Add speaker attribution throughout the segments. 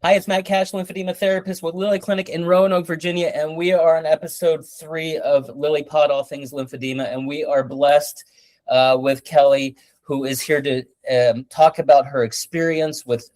Speaker 1: Hi, it's Matt Cash, lymphedema therapist with Lilly Clinic in Roanoke, Virginia, and we are on episode 3 of Lilly Pod, All Things Lymphedema, and we are blessed with Kelley, who is here to talk about her experience with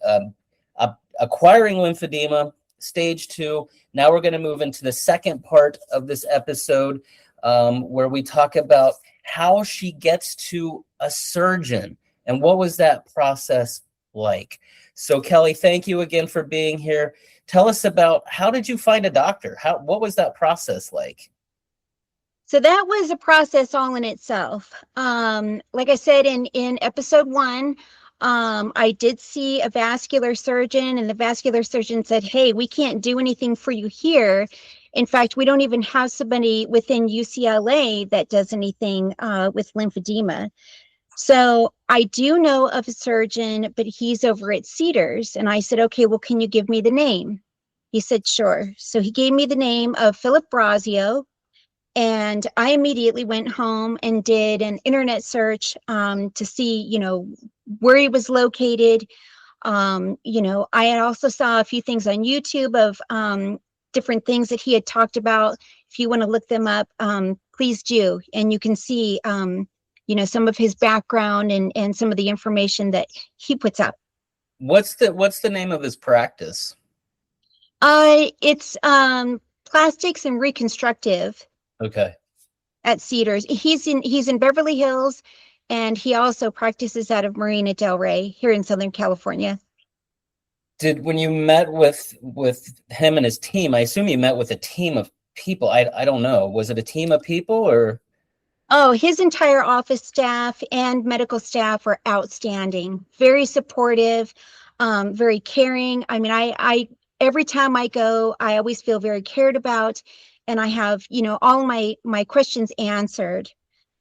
Speaker 1: acquiring lymphedema, stage 2. Now we're going to move into the second part of this episode, where we talk about how she gets to a surgeon and what was that process like. So Kelley, thank you again for being here. Tell us about, how did you find a doctor? What was that process like?
Speaker 2: So that was a process all in itself. Like I said in episode 1, I did see a vascular surgeon, and the vascular surgeon said, "Hey, we can't do anything for you here. In fact, we don't even have somebody within UCLA that does anything with lymphedema." So I do know of a surgeon, but he's over at Cedars. And I said, "Okay, well, can you give me the name?" He said, "Sure." So he gave me the name of Philip Brazio. And I immediately went home and did an internet search to see, where he was located. I had also saw a few things on YouTube of different things that he had talked about. If you want to look them up, please do. And you can see some of his background and some of the information that he puts out.
Speaker 1: What's the name of his practice?
Speaker 2: It's plastics and reconstructive.
Speaker 1: Okay.
Speaker 2: At Cedars. He's in Beverly Hills, and he also practices out of Marina del Rey here in Southern California.
Speaker 1: When you met with him and his team, I assume you met with a team of people. I don't know. Was it a team of people or?
Speaker 2: Oh, his entire office staff and medical staff were outstanding, very supportive, very caring. I mean, I every time I go, I always feel very cared about, and I have, all my questions answered.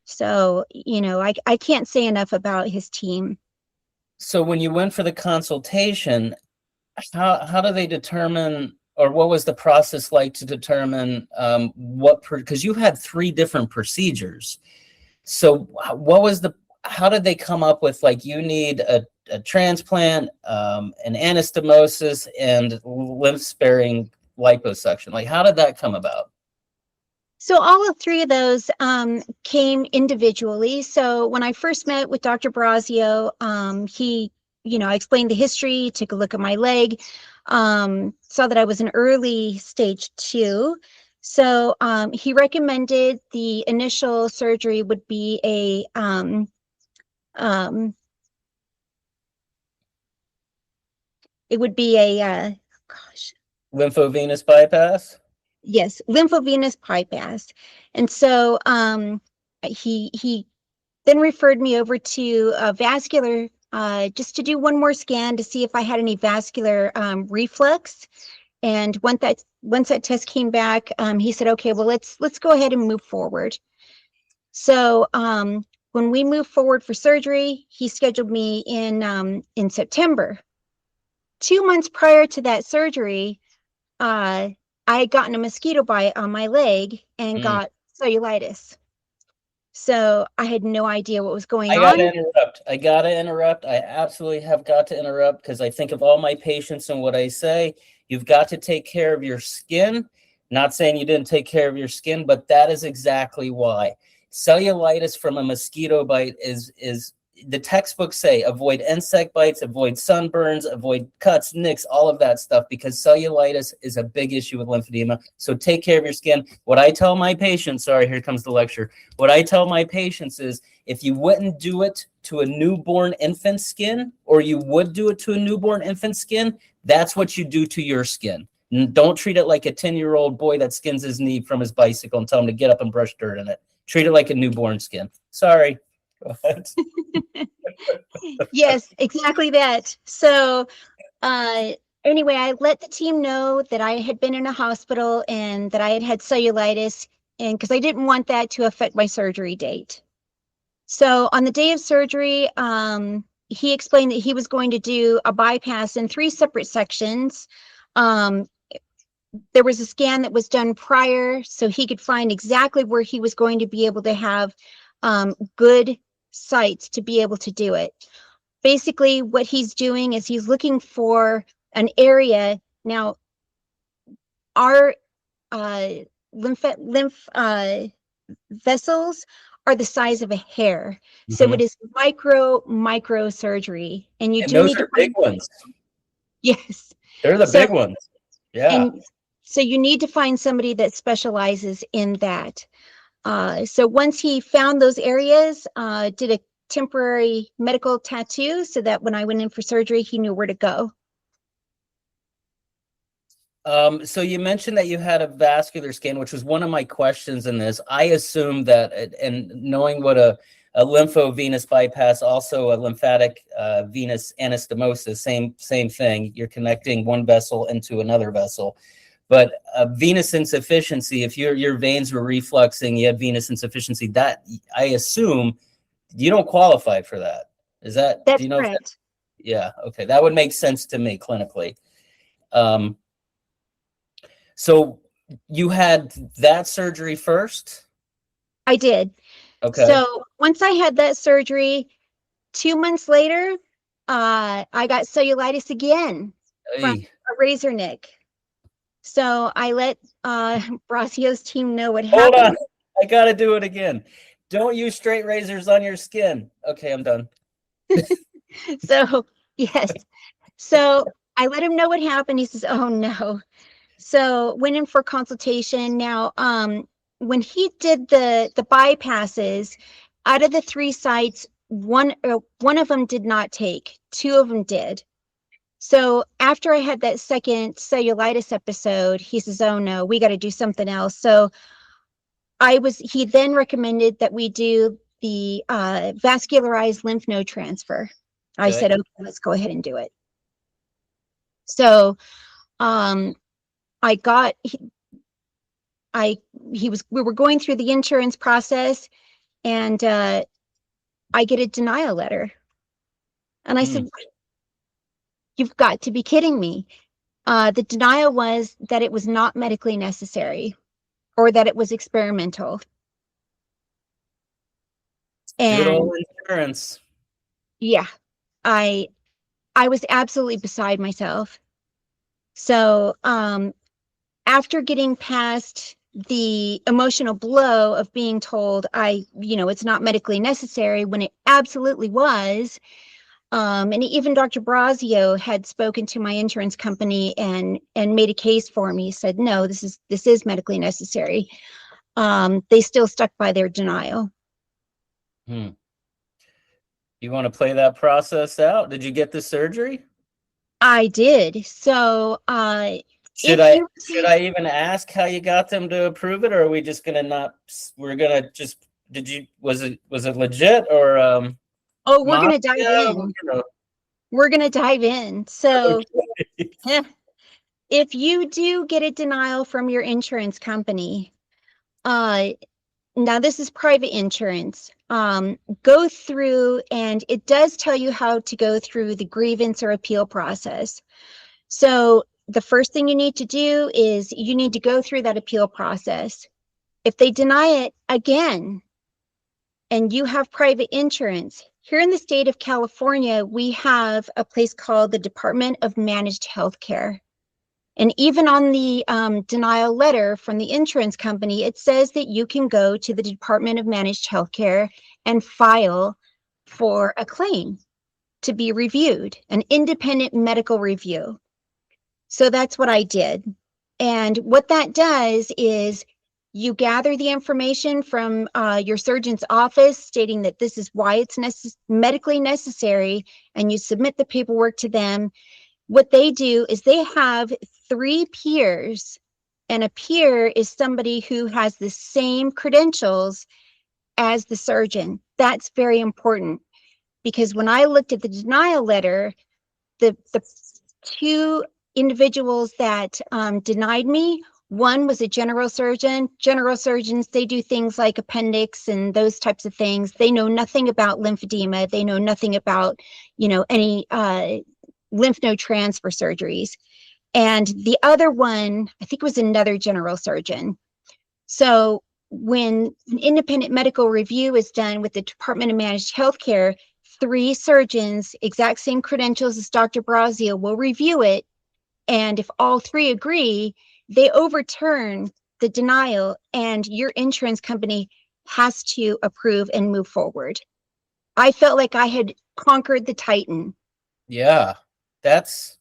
Speaker 2: So, I can't say enough about his team.
Speaker 1: So when you went for the consultation, how do they determine, or what was the process like to determine because you had 3 different procedures. So how did they come up with, like, you need a transplant, an anastomosis, and lymph sparing liposuction? Like, how did that come about?
Speaker 2: So all of 3 of those came individually. So when I first met with Dr. Brazio, he, I explained the history, took a look at my leg, saw that I was an early stage 2. So he recommended the initial surgery would be it would be a
Speaker 1: Lymphovenous bypass?
Speaker 2: Yes, lymphovenous bypass. And so he then referred me over to a vascular, just to do one more scan to see if I had any vascular reflux. And once that test came back, he said, "Okay, well, let's go ahead and move forward." So when we moved forward for surgery, he scheduled me in September. 2 months prior to that surgery, I had gotten a mosquito bite on my leg and got cellulitis. So I had no idea what was going on.
Speaker 1: I gotta interrupt. I absolutely have got to interrupt, because I think of all my patients and what I say. You've got to take care of your skin. Not saying you didn't take care of your skin, but that is exactly why. Cellulitis from a mosquito bite is the textbooks say avoid insect bites, avoid sunburns, avoid cuts, nicks, all of that stuff, because cellulitis is a big issue with lymphedema. So take care of your skin. What I tell my patients, sorry, here comes the lecture. What I tell my patients is, if you wouldn't do it to a newborn infant skin, or you would do it to a newborn infant skin, that's what you do to your skin. Don't treat it like a 10-year-old boy that skins his knee from his bicycle and tell him to get up and brush dirt in it. Treat it like a newborn skin. Sorry.
Speaker 2: Yes, exactly that. So anyway, I let the team know that I had been in a hospital and that I had had cellulitis, and because I didn't want that to affect my surgery date. So on the day of surgery, he explained that he was going to do a bypass in 3 separate sections. There was a scan that was done prior, so he could find exactly where he was going to be able to have good sites to be able to do it. Basically, what he's doing is he's looking for an area. Now, our lymph vessels are the size of a hair. So
Speaker 1: Mhm.
Speaker 2: it is micro surgery. And you
Speaker 1: And
Speaker 2: do
Speaker 1: those
Speaker 2: need to
Speaker 1: are big
Speaker 2: find,
Speaker 1: ones.
Speaker 2: yes.
Speaker 1: They're the
Speaker 2: So,
Speaker 1: big ones. Yeah.
Speaker 2: and so you need to find somebody that specializes in that. So once he found those areas, did a temporary medical tattoo so that when I went in for surgery, he knew where to go.
Speaker 1: So you mentioned that you had a vascular scan, which was one of my questions in this. I assumed that, and knowing what a lymphovenous bypass, also a lymphatic venous anastomosis, same thing. You're connecting one vessel into another vessel. But venous insufficiency, if your veins were refluxing, you had venous insufficiency, that I assume you don't qualify for that. Is that, do
Speaker 2: That's
Speaker 1: you know if that,
Speaker 2: correct.
Speaker 1: yeah, okay. That would make sense to me clinically. Um, so you had that surgery first?
Speaker 2: I did.
Speaker 1: Okay.
Speaker 2: So once I had that surgery, 2 months later, I got cellulitis again from
Speaker 1: Hey,
Speaker 2: a razor nick. So I let Bracio's team know what
Speaker 1: hold on.
Speaker 2: happened.
Speaker 1: I got to do it again. Don't use straight razors on your skin. Okay, I'm done.
Speaker 2: So, yes. So I let him know what happened. He says, "Oh no." So went in for consultation. Now, when he did the bypasses, out of the 3 sites, one of them did not take. 2 of them did. So after I had that second cellulitis episode, he says, "Oh no, we got to do something else." So he then recommended that we do the vascularized lymph node transfer. I
Speaker 1: Okay.
Speaker 2: said, "Okay, let's go ahead and do it." So um, I got we were going through the insurance process, and I get a denial letter. And I
Speaker 1: Hmm.
Speaker 2: said, "You've got to be kidding me." The denial was that it was not medically necessary or that it was experimental.
Speaker 1: Good
Speaker 2: And
Speaker 1: old insurance.
Speaker 2: yeah, I I was absolutely beside myself. So after getting past the emotional blow of being told it's not medically necessary when it absolutely was. And even Dr. Brazio had spoken to my insurance company and made a case for me. Said, "No, this is medically necessary." They still stuck by their denial.
Speaker 1: Hmm. You want to play that process out? Did you get the surgery?
Speaker 2: I did. So
Speaker 1: Should
Speaker 2: if
Speaker 1: I
Speaker 2: you
Speaker 1: should I even ask how you got them to approve it, or are we just gonna not? We're gonna just. Did you? Was it legit or
Speaker 2: oh, we're
Speaker 1: mafia?
Speaker 2: gonna dive in.
Speaker 1: You know,
Speaker 2: We're gonna dive in. So
Speaker 1: okay.
Speaker 2: if you do get a denial from your insurance company, uh, now this is private insurance. Go through, and it does tell you how to go through the grievance or appeal process. So the first thing you need to do is you need to go through that appeal process. If they deny it again and you have private insurance, here in the state of California, we have a place called the Department of Managed Healthcare. And even on the denial letter from the insurance company, it says that you can go to the Department of Managed Healthcare and file for a claim to be reviewed, an independent medical review. So that's what I did. And what that does is you gather the information from your surgeon's office stating that this is why it's medically necessary, and you submit the paperwork to them. What they do is they have 3 peers, and a peer is somebody who has the same credentials as the surgeon. That's very important because when I looked at the denial letter, the 2 individuals that denied me, one was a general surgeon. General surgeons, they do things like appendix and those types of things. They know nothing about lymphedema. They know nothing about, any lymph node transfer surgeries. And the other one, I think, was another general surgeon. So when an independent medical review is done with the Department of Managed Healthcare, 3 surgeons, exact same credentials as Dr. Brazio, will review it And if all three agree, they overturn the denial and your insurance company has to approve and move forward. I felt like I had conquered the Titan.
Speaker 1: Yeah, that's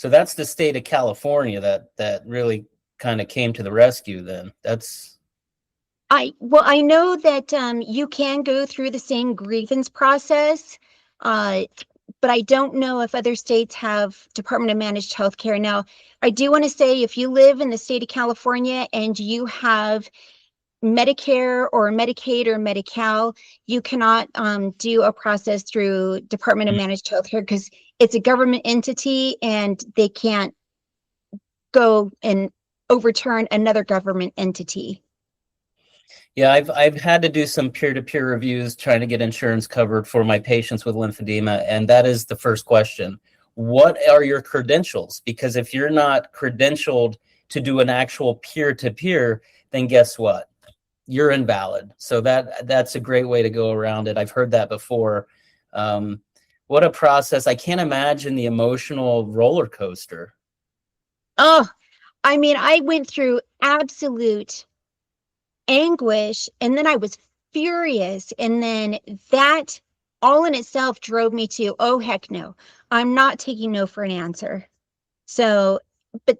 Speaker 1: that's the state of California that really kind of came to the rescue then. That's
Speaker 2: I know that you can go through the same grievance process, uh, but I don't know if other states have Department of Managed Healthcare. Now, I do want to say if you live in the state of California and you have Medicare or Medicaid or Medi-Cal, you cannot do a process through Department of Managed Healthcare because it's a government entity and they can't go and overturn another government entity.
Speaker 1: yeah, I've had to do some peer-to-peer reviews trying to get insurance covered for my patients with lymphedema, and that is the first question. What are your credentials? Because if you're not credentialed to do an actual peer-to-peer, then guess what? You're invalid. So that's a great way to go around it. I've heard that before. What a process. I can't imagine the emotional roller coaster.
Speaker 2: Oh, I mean, I went through absolute anguish and then I was furious. And then that all in itself drove me to, oh, heck no, I'm not taking no for an answer. So, but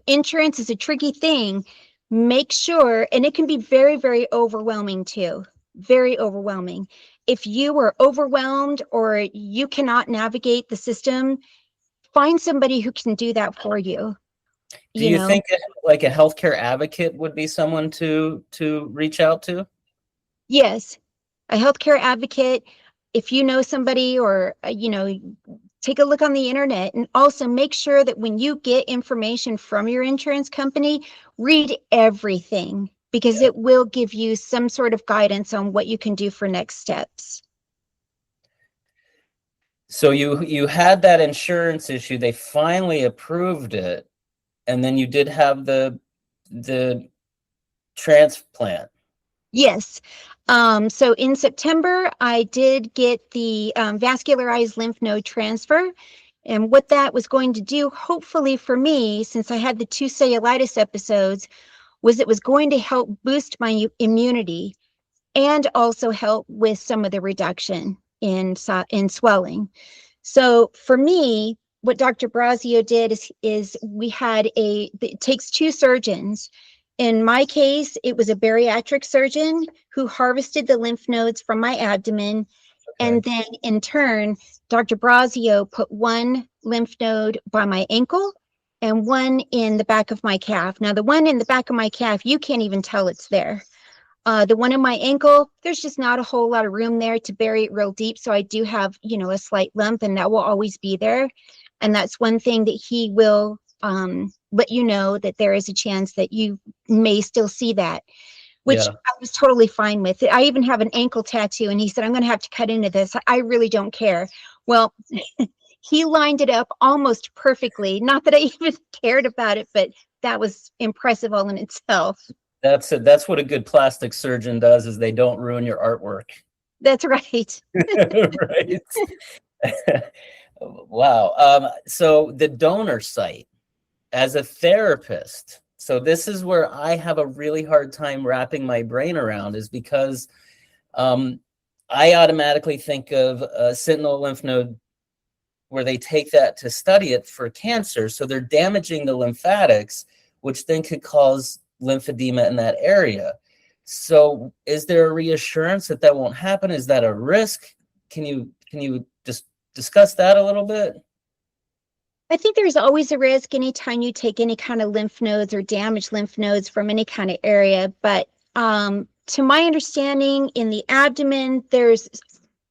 Speaker 2: insurance is a tricky thing. Make sure, and it can be very, very overwhelming too. Very overwhelming. If you are overwhelmed or you cannot navigate the system, find somebody who can do that for you.
Speaker 1: Do you think like a healthcare advocate would be someone to reach out to?
Speaker 2: Yes, a healthcare advocate. If you know somebody or, take a look on the internet and also make sure that when you get information from your insurance company, read everything because it will give you some sort of guidance on what you can do for next steps.
Speaker 1: So you had that insurance issue. They finally approved it, and then you did have the transplant.
Speaker 2: Yes. So in September, I did get the vascularized lymph node transfer. And what that was going to do, hopefully for me, since I had the 2 cellulitis episodes, was it was going to help boost my immunity and also help with some of the reduction in swelling. So for me, what Dr. Brazio did is we had it takes 2 surgeons. In my case, it was a bariatric surgeon who harvested the lymph nodes from my abdomen.
Speaker 1: Okay.
Speaker 2: And then in turn, Dr. Brazio put 1 lymph node by my ankle and 1 in the back of my calf. Now, the one in the back of my calf, you can't even tell it's there. The one in my ankle, there's just not a whole lot of room there to bury it real deep. So I do have, a slight lump and that will always be there. And that's one thing that he will let you know that there is a chance that you may still see that, which I was totally fine with. I even have an ankle tattoo and he said, I'm going to have to cut into this. I really don't care. Well, he lined it up almost perfectly. Not that I even cared about it, but that was impressive all in itself.
Speaker 1: That's it. That's what a good plastic surgeon does, is they don't ruin your artwork.
Speaker 2: That's right.
Speaker 1: Right. Wow. So the donor site, as a therapist, so this is where I have a really hard time wrapping my brain around, is because I automatically think of a sentinel lymph node where they take that to study it for cancer. So they're damaging the lymphatics, which then could cause lymphedema in that area. So is there a reassurance that that won't happen? Is that a risk? Can you just discuss that a little bit?
Speaker 2: I think there's always a risk anytime you take any kind of lymph nodes or damage lymph nodes from any kind of area. But to my understanding, in the abdomen, there's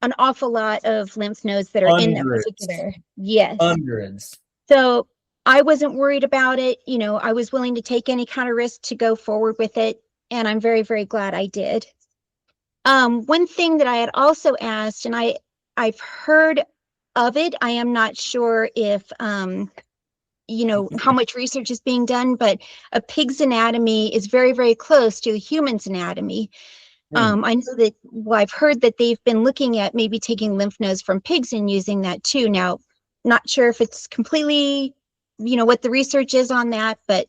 Speaker 2: an awful lot of lymph nodes that are in that particular. Yes.
Speaker 1: Hundreds.
Speaker 2: So I wasn't worried about it. I was willing to take any kind of risk to go forward with it. And I'm very, very glad I did. One thing that I had also asked, and I've heard of it. I am not sure if, how much research is being done, but a pig's anatomy is very, very close to a human's anatomy. I know that, I've heard that they've been looking at maybe taking lymph nodes from pigs and using that too. Now, not sure if it's completely what the research is on that, but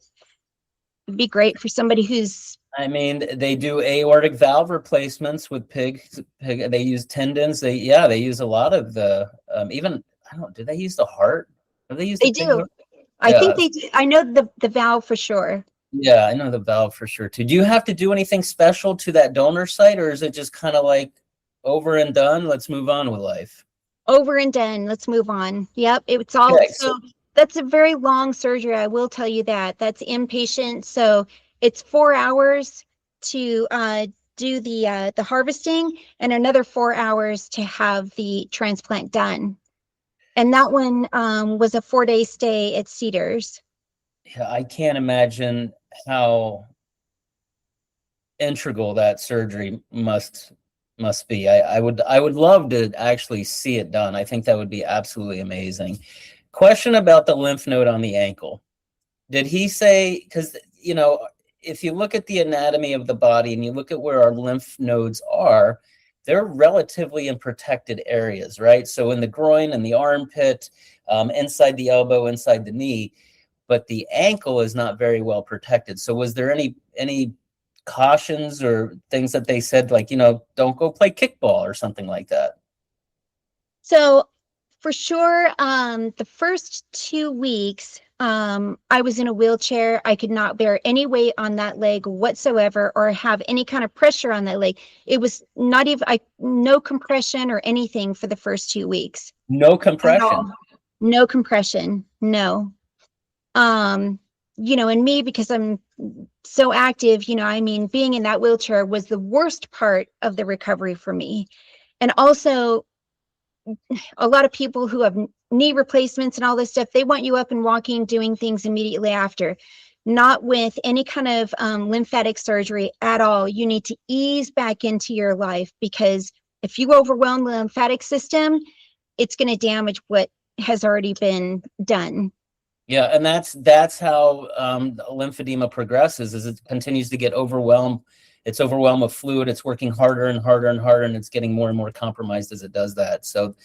Speaker 2: it'd be great for somebody who's.
Speaker 1: I mean, they do aortic valve replacements with pig. They use tendons. They use a lot of the even I don't. Do they use the heart? Do they use the
Speaker 2: They
Speaker 1: pig
Speaker 2: do.
Speaker 1: heart?
Speaker 2: I
Speaker 1: Yeah,
Speaker 2: think they do. I know the valve for sure.
Speaker 1: yeah, I know the valve for sure too. Do you have to do anything special to that donor site, or is it just kind of like over and done? Let's move on with life.
Speaker 2: Over and done. Let's move on. Yep. It's all
Speaker 1: Okay,
Speaker 2: so that's a very long surgery. I will tell you that. That's inpatient. So it's 4 hours to do the harvesting and another 4 hours to have the transplant done. And that one was a 4-day stay at Cedars.
Speaker 1: yeah, I can't imagine how integral that surgery must be. I would love to actually see it done. I think that would be absolutely amazing. Question about the lymph node on the ankle. Did he say, because if you look at the anatomy of the body and you look at where our lymph nodes are, they're relatively in protected areas, right? So in the groin and the armpit, inside the elbow, inside the knee, but the ankle is not very well protected. So was there any cautions or things that they said, like, don't go play kickball or something like that?
Speaker 2: So for sure, the first 2 weeks, I was in a wheelchair. I could not bear any weight on that leg whatsoever or have any kind of pressure on that leg. It was not even no compression or anything for the first 2 weeks.
Speaker 1: No
Speaker 2: At all.
Speaker 1: compression.
Speaker 2: No compression. No. And me, because I'm so active, being in that wheelchair was the worst part of the recovery for me. And also, a lot of people who have knee replacements and all this stuff, they want you up and walking, doing things immediately after. Not with any kind of lymphatic surgery at all. You need to ease back into your life, because if you overwhelm the lymphatic system, it's going to damage what has already been done.
Speaker 1: Yeah, and that's how lymphedema progresses, is it continues to get overwhelmed. It's overwhelmed with fluid. It's working harder and harder and harder, and it's getting more and more compromised as it does that. So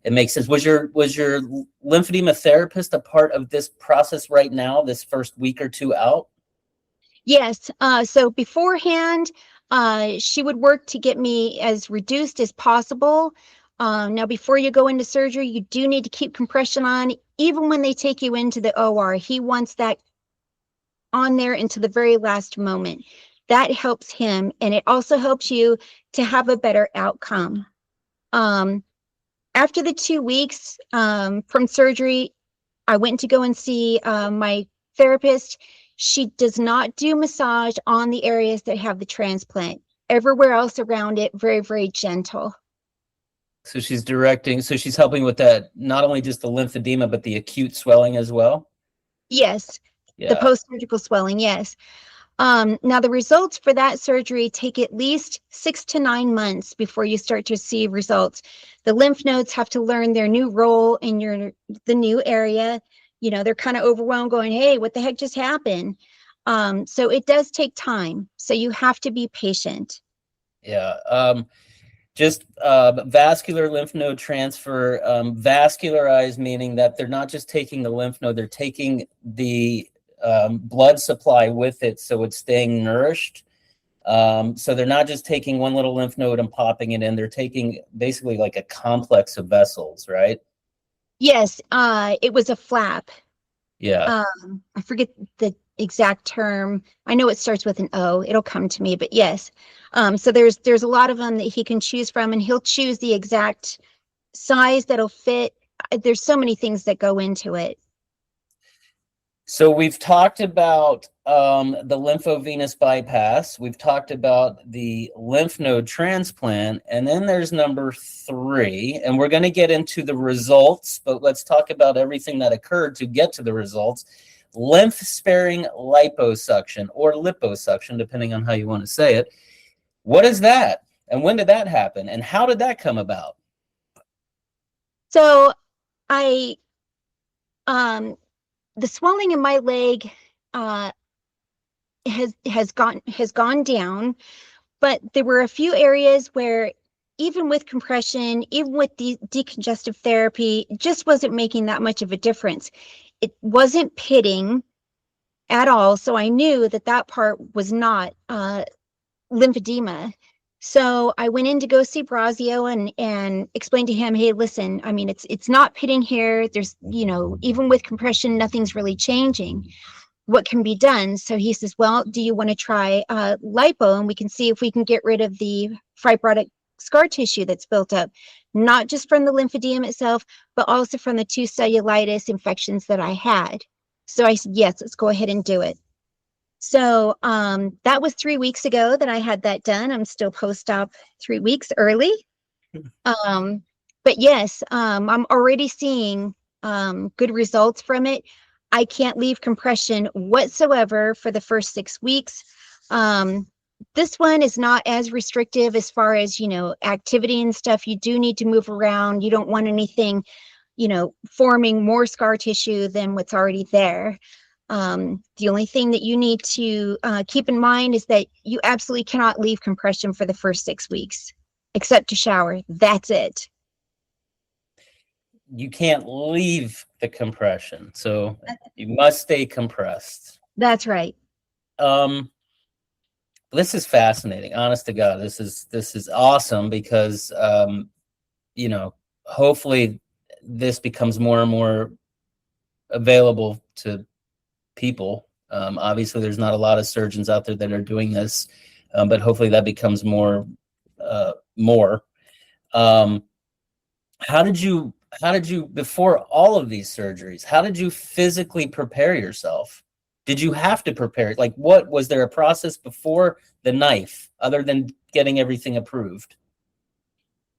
Speaker 1: it makes sense. Was your lymphedema therapist a part of this process right now, this first week or two out?
Speaker 2: Yes. So beforehand, she would work to get me as reduced as possible. Now, before you go into surgery, you do need to keep compression on. Even when they take you into the OR, he wants that on there into the very last moment. That helps him, and it also helps you to have a better outcome. After the 2 weeks from surgery, I went to go and see my therapist. She does not do massage on the areas that have the transplant. Everywhere else around it, very, very gentle.
Speaker 1: So she's helping with that, not only just the lymphedema, but the acute swelling as well.
Speaker 2: Yes, the
Speaker 1: Yeah.
Speaker 2: post-surgical swelling, yes. Now, the results for that surgery take at least 6 to 9 months before you start to see results. The lymph nodes have to learn their new role in the new area. They're kind of overwhelmed going, hey, what the heck just happened? So it does take time. So you have to be patient.
Speaker 1: Yeah. Just vascular lymph node transfer, vascularized, meaning that they're not just taking the lymph node, they're taking the blood supply with it, so it's staying nourished. So they're not just taking one little lymph node and popping it in, they're taking basically like a complex of vessels, right?
Speaker 2: Yes, it was a flap.
Speaker 1: Yeah.
Speaker 2: I forget the exact term. I know it starts with an O. It'll come to me, but yes. So there's a lot of them that he can choose from, and he'll choose the exact size that'll fit. There's so many things that go into it.
Speaker 1: So we've talked about the lymphovenous bypass. We've talked about the lymph node transplant. And then there's number 3. And we're going to get into the results, but let's talk about everything that occurred to get to the results. Lymph-sparing liposuction, or liposuction, depending on how you want to say it. What is that? And when did that happen? And how did that come about?
Speaker 2: So I the swelling in my leg has gone down, but there were a few areas where, even with compression, even with the decongestive therapy, it just wasn't making that much of a difference. it wasn't pitting at all. So I knew that that part was not lymphedema. So I went in to go see Brazio and explained to him, hey, listen, I mean, it's not pitting here. There's, you know, even with compression, nothing's really changing. What can be done? So he says, well, do you want to try lipo, and we can see if we can get rid of the fibrotic scar tissue that's built up, not just from the lymphedema itself, but also from the 2 cellulitis infections that I had. So I said, yes, let's go ahead and do it. So that was 3 weeks ago that I had that done. I'm still post-op 3 weeks early. But yes, I'm already seeing good results from it. I can't leave compression whatsoever for the first 6 weeks. This one is not as restrictive as far as, you know, activity and stuff. You do need to move around. You don't want anything, you know, forming more scar tissue than what's already there. The only thing that you need to keep in mind is that you absolutely cannot leave compression for the first 6 weeks, except to shower. That's it.
Speaker 1: You can't leave the compression, so you must stay compressed.
Speaker 2: That's right.
Speaker 1: This is fascinating. Honest to God, this is awesome because you know, hopefully this becomes more and more available to people. Obviously, there's not a lot of surgeons out there that are doing this, but hopefully that becomes more. How did you before all of these surgeries? How did you physically prepare yourself? Did you have to prepare? Like, what was there a process before the knife, other than getting everything approved?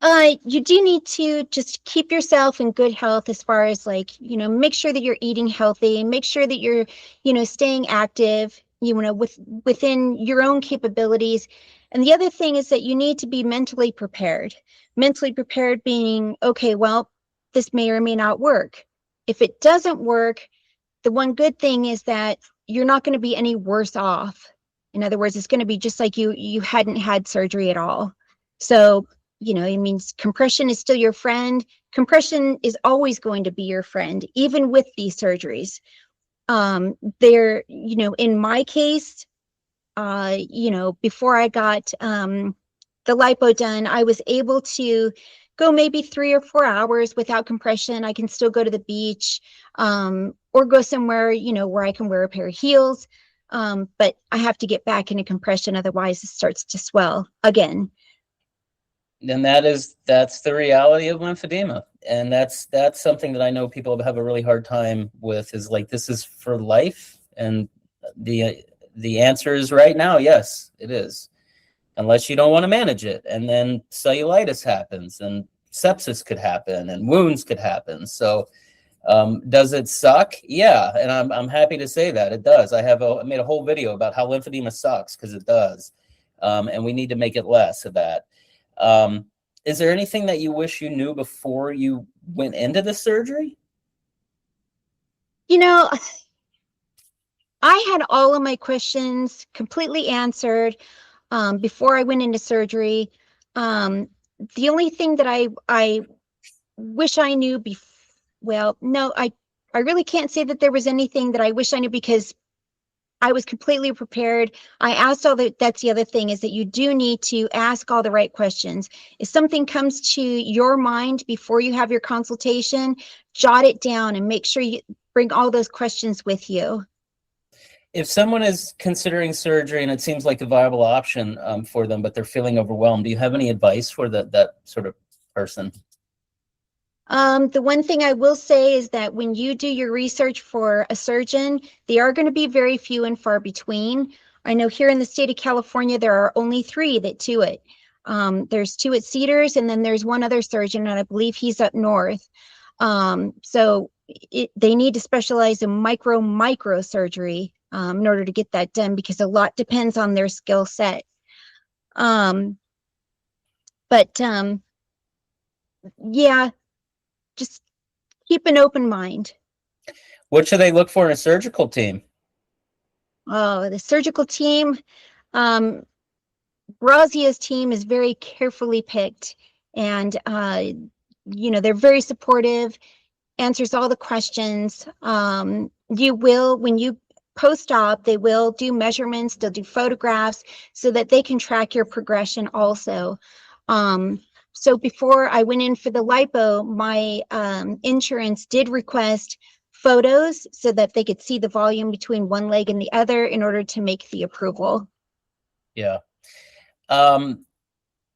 Speaker 2: You do need to just keep yourself in good health as far as, like, you know, make sure that you're eating healthy, make sure that you're, you know, staying active, you know, within your own capabilities. And the other thing is that you need to be mentally prepared. Mentally prepared being, okay, well, this may or may not work. If it doesn't work, the one good thing is that you're not going to be any worse off. In other words, it's going to be just like you hadn't had surgery at all. So, you know, it means compression is still your friend. Compression is always going to be your friend, even with these surgeries. They're, you know, in my case, you know, before I got the lipo done, I was able to go maybe 3 or 4 hours without compression. I can still go to the beach, or go somewhere, you know, where I can wear a pair of heels. But I have to get back into compression, otherwise it starts to swell again.
Speaker 1: And that's the reality of lymphedema, and that's something that I know people have a really hard time with. Is like, this is for life, and the answer is right now, yes, it is, unless you don't want to manage it, and then cellulitis happens, and sepsis could happen, and wounds could happen. So does it suck? Yeah, and I'm happy to say that it does. I made a whole video about how lymphedema sucks, because it does, and we need to make it less of that. Is there anything that you wish you knew before you went into the surgery?
Speaker 2: You know, I had all of my questions completely answered before I went into surgery. The only thing that I wish I knew well, no, I really can't say that there was anything that I wish I knew, because I was completely prepared. I asked that's the other thing, is that you do need to ask all the right questions. If something comes to your mind before you have your consultation, jot it down and make sure you bring all those questions with you.
Speaker 1: If someone is considering surgery and it seems like a viable option for them, but they're feeling overwhelmed, do you have any advice for that sort of person?
Speaker 2: The one thing I will say is that when you do your research for a surgeon, they are going to be very few and far between. I know here in the state of California, there are only 3 that do it. There's 2 at Cedars, and then there's one other surgeon, and I believe he's up north. So they need to specialize in micro surgery in order to get that done, because a lot depends on their skill set. But yeah, just keep an open mind.
Speaker 1: What should they look for in a surgical team?
Speaker 2: Oh, the surgical team, Brazio's team is very carefully picked, and you know, they're very supportive. answers all the questions. You will, when you post-op, they will do measurements, they'll do photographs so that they can track your progression also. So before I went in for the lipo, my insurance did request photos so that they could see the volume between one leg and the other in order to make the approval.
Speaker 1: Yeah. One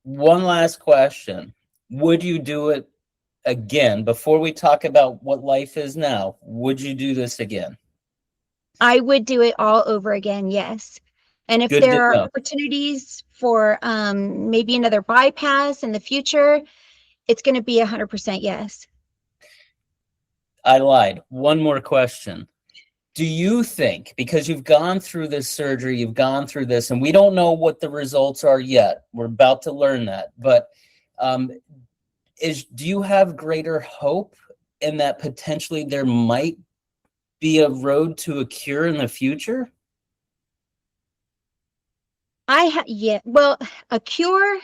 Speaker 1: last question. Would you do it again? Before we talk about what life is now, would you do this again?
Speaker 2: I would do it all over again, yes. And if
Speaker 1: Good to
Speaker 2: there are
Speaker 1: know.
Speaker 2: opportunities for maybe another bypass in the future, it's going to be 100% yes.
Speaker 1: I lied. One more question. Do you think, because you've gone through this surgery, you've gone through this, and we don't know what the results are yet. We're about to learn that. But do you have greater hope in that potentially there might be a road to a cure in the future?
Speaker 2: Yeah, well, a cure,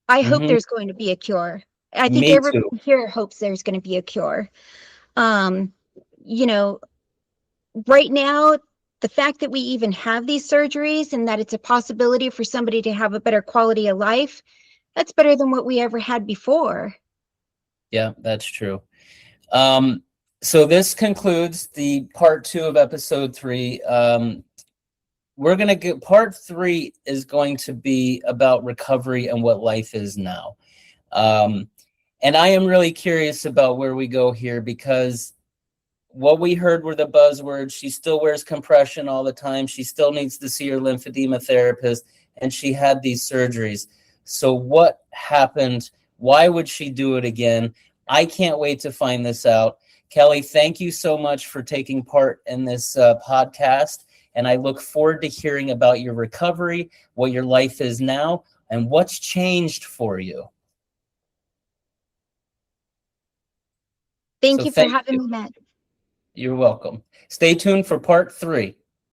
Speaker 2: I hope
Speaker 1: Mm-hmm.
Speaker 2: there's going to be a cure. I think
Speaker 1: Me
Speaker 2: everybody
Speaker 1: too.
Speaker 2: here hopes there's going to be a cure. Um, you know, right now, the fact that we even have these surgeries and that it's a possibility for somebody to have a better quality of life, that's better than what we ever had before.
Speaker 1: Yeah, that's true. So this concludes the part 2 of episode 3. We're going to get part 3 is going to be about recovery and what life is now. And I am really curious about where we go here, because what we heard were the buzzwords. She still wears compression all the time. She still needs to see her lymphedema therapist, and she had these surgeries. So what happened? Why would she do it again? I can't wait to find this out. Kelley, thank you so much for taking part in this podcast. And I look forward to hearing about your recovery, what your life is now, and what's changed for you.
Speaker 2: Thank
Speaker 1: So
Speaker 2: you for
Speaker 1: thank
Speaker 2: having
Speaker 1: you.
Speaker 2: me, Matt.
Speaker 1: You're welcome. Stay tuned for part 3.